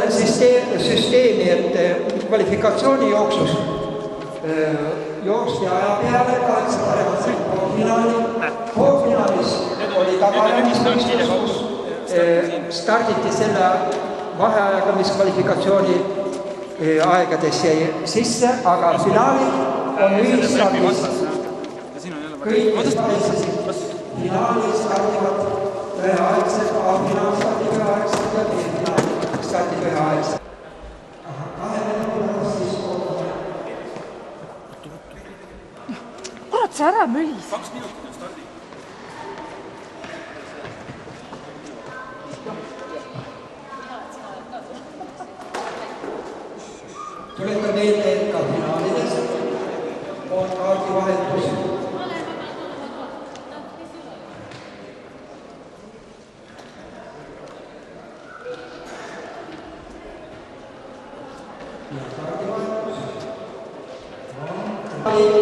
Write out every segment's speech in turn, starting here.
süsteemi, et kvalifikatsiooni jooksus joosti aja peale 8 paremat poolfinaali. Poolfinaalis oli taganemisvõistlus, kus starditi selle vaheajaga, mis kvalifikatsiooni aegades jäi sisse, aga finaali on ühistardis. Kõik finaali stardivad üheaegselt, A-finaal stardib üheaegselt ja B-finaal stardib üheaegselt. Kurat, sa ära mölis! 2 minutit on stardi. Tuletan meelde, et ka finaalides on kaardivahetus.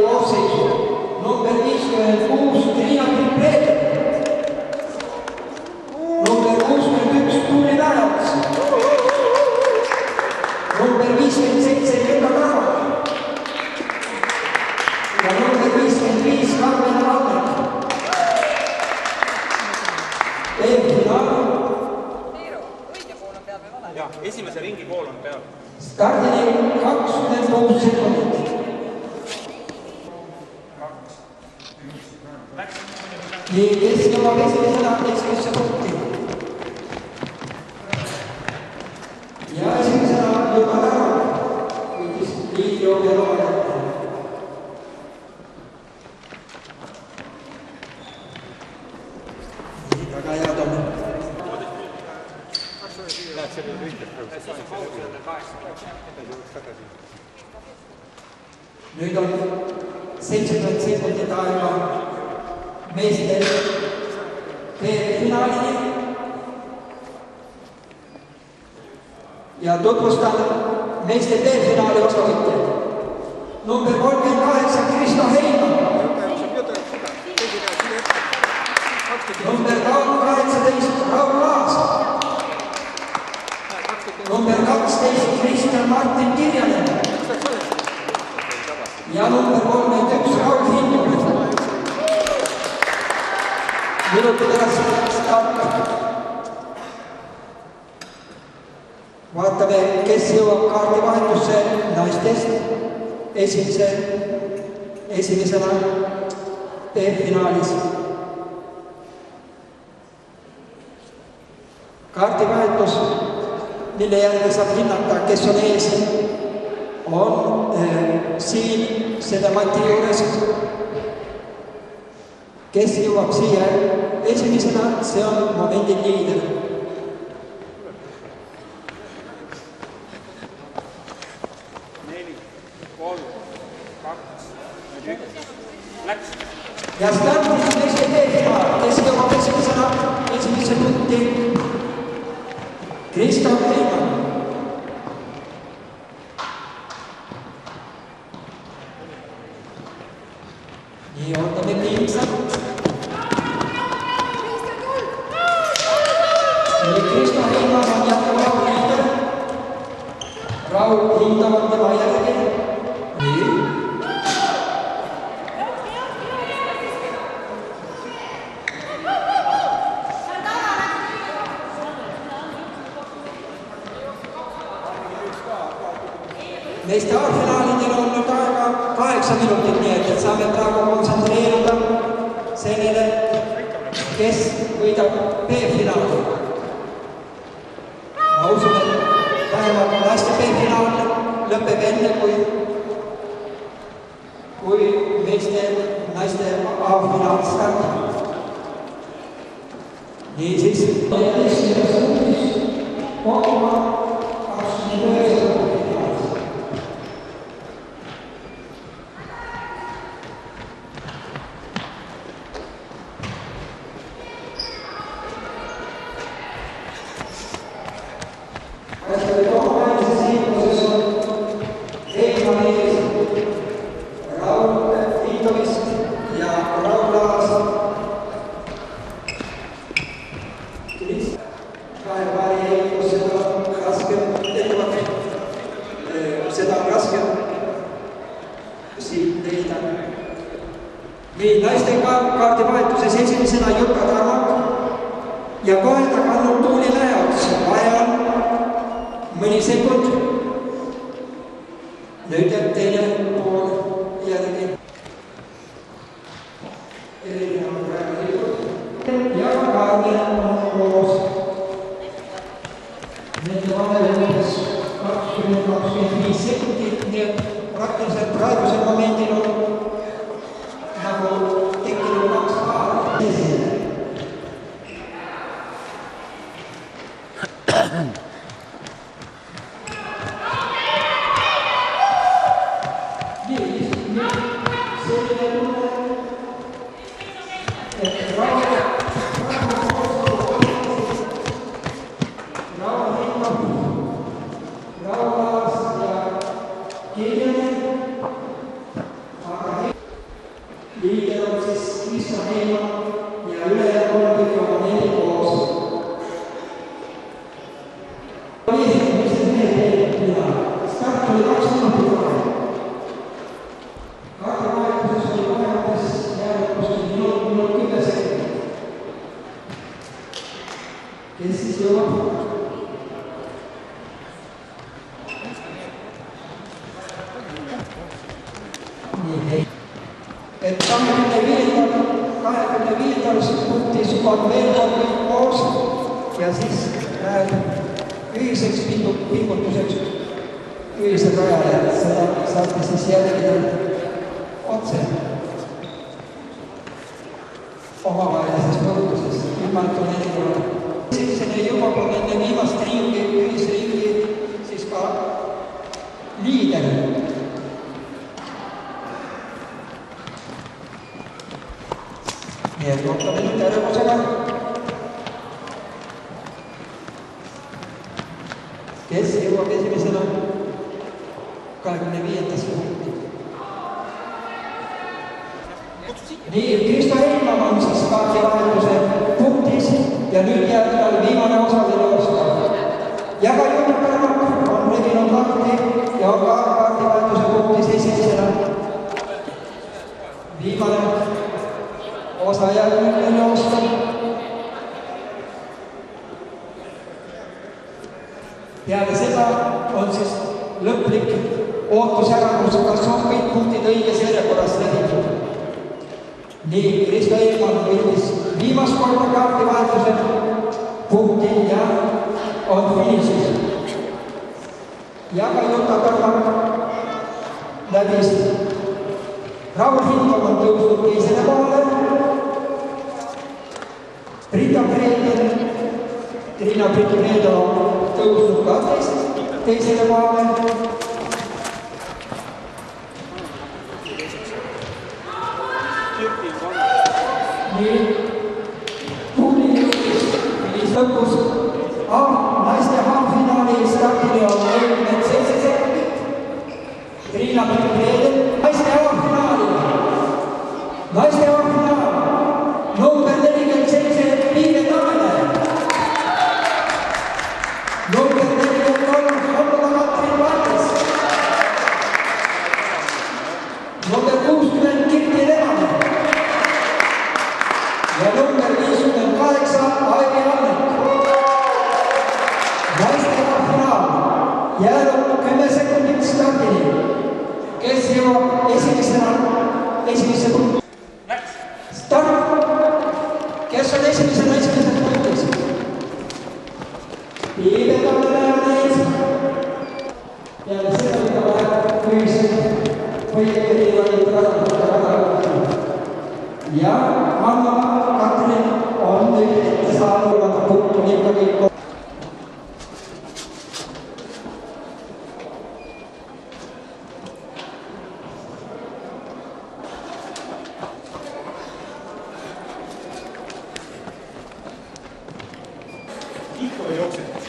Koosseisu number 56 Triina Pilpreet, number 61 Tuuli Vääraks, number 57 Jõka Karvak ja number 55 Karmen Valnek. B-finaal. Ja, esimese ringi pool on peal. Stardini 26 sekundit. Nii, kes jõuab esimesena esimesse punkti. Ja esimesena Jõka Karvak, võitis Liidioob ja Loojad. Väga head on. Nüüd on 70 sekundit aega meeste B-finaalini ja tutvustan meeste B-finaali osavõtjaid. Number 38 Kristo Heimann, number 18 Raul Laas, number 12 Kristjan Martin Kirjanen ja number 31 Raul Hindu. Minuti pärast start. Vaatame, kes jõuab kaardivahetusse naistest esimesena B-finaalis. Kaardivahetus, mille järgi saab hinnata, kes on ees, on siin selle mati juures. Kes jõuab siia esimesena, see on momendil liider. Ja stardis meeste B-finaal, kes jõuab esimese punkti, Kristo Heimann. Nii ootame piiksat. Kristo Heimann on jätkuvalt liider. Raul Hindu on tema järgi. Nii. Meeste A-finaalidel on nüüd aega 8 minutit, nii et saame praegu kontsentreeruda sellele, kes võidab B-finaali. Ma usun, et vähemalt naiste B-finaal lõpeb enne, kui naiste A-finaal stardib. Niisiis, 14. punktis Pokima 29. Kahe paari mängida. nii, naiste kaardivahetuses esimesena Jukka Tarmak ja kohe ta kannab Tuuli jaoks, vaja on mõni sekund. nüüd jääb teine pool järgi. ja Kaarne on koos. Nende vahel on 20-25 sekundit, nii et praktiliselt praegusel momendil on nagu tekkinud 2 paari. Liider on siis Kristjan Heimann ja ülejäänud on kõik oma neli koos. Start oli 2 minutit vahel. Kaardivahetuses oli vahetus jäänud kuskil minut 10 sekundit. Kes siis jõuab? Et 25. punktis on veel kõik koos ja siis läheb ühiseks pingutuseks ühisel rajale, seda saate siis jälgida otse omavahelises võrdluses, ilmalt on erinevad. Esimesena jõuab enne viimast ringi, ühisringi, siis ka liider. Nii et ootame nüüd ärevusega. Kes jõuab esimesena 25. punkti? Nii, Kristo Heimann on siis kaardivahetuse punktis ja nüüd jääb tal viimane osaline oska. Ja ka Jukka Tarmak on reginud lahti ja on ka kaardivahetuse punktis esimesena. Viimane osa järgmine osta. Peale seda on siis lõplik ootusärandus, kas on kõik punktid õiges järjekorras läbitud. Nii, Kristo Heimann võitis viimast korda kaardivahetuse punkti ja on finišis. Ja ka Jukka Tarmak läbis. Raul Hindov on tõusnud teisele kohale. Triina Preedo on tõusnud ka teisele kohale. Nii, Tuuli jõudis lõpus naiste halvfinaali stardile on 47 sekundit. Triina Preedo, naiste halvfinaali number 47 Piive Tammele. Number 43 Katrin Valdes. Number 60 Kirti Lehane. Ja number 58 Aivi Annek. Naiste finaal jäänud 10 sekundit stardini. Kes jõuab esimese punkti? Start! Kes on esimeses punktis? Piive Tammele on ees. Ja seda mida läheb ühiselt või erinevaid rada. Ja Anna Katrin on nüüd ette saanud punktu ikkagi. Ikka või jookseb?